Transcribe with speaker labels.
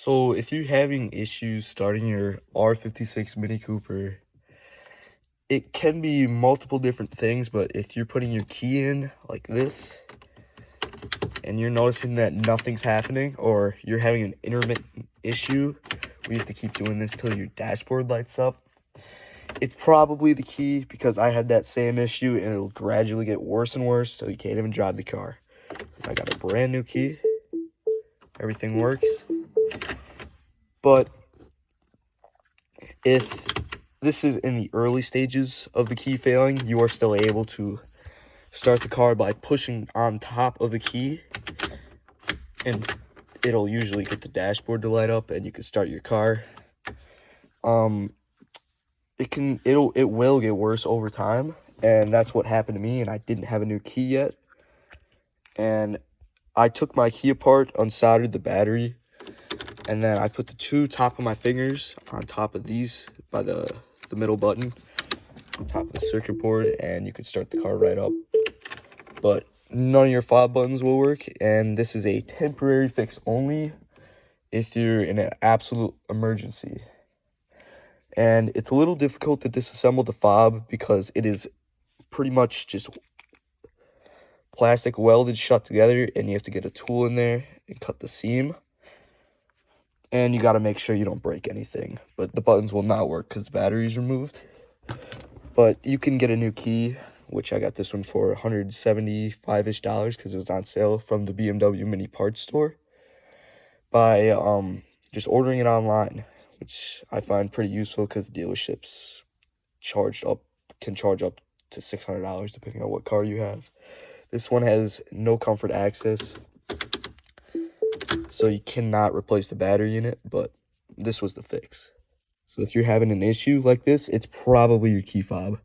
Speaker 1: So if you're having issues starting your R56 Mini Cooper, it can be multiple different things, but if you're putting your key in like this and you're noticing that nothing's happening, or you're having an intermittent issue where you have to keep doing this till your dashboard lights up, it's probably the key, because I had that same issue and it'll gradually get worse and worse till you can't even drive the car. I got a brand new key. Everything works. But if this is in the early stages of the key failing, you are still able to start the car by pushing on top of the key, and it'll usually get the dashboard to light up and you can start your car. It will get worse over time, and that's what happened to me, and I didn't have a new key yet. And I took my key apart, unsoldered the battery, and then I put the two top of my fingers on top of these by the middle button on top of the circuit board, and you can start the car right up. But none of your fob buttons will work, and this is a temporary fix only if you're in an absolute emergency. And it's a little difficult to disassemble the fob because it is pretty much just plastic welded shut together, and you have to get a tool in there and cut the seam. And you got to make sure you don't break anything. But the buttons will not work because the battery's removed. But you can get a new key, which I got this one for $175-ish because it was on sale from the BMW Mini Parts store, by just ordering it online, which I find pretty useful because dealerships can charge up to $600 depending on what car you have. This one has no comfort access, so you cannot replace the battery in it, but this was the fix. So if you're having an issue like this, it's probably your key fob.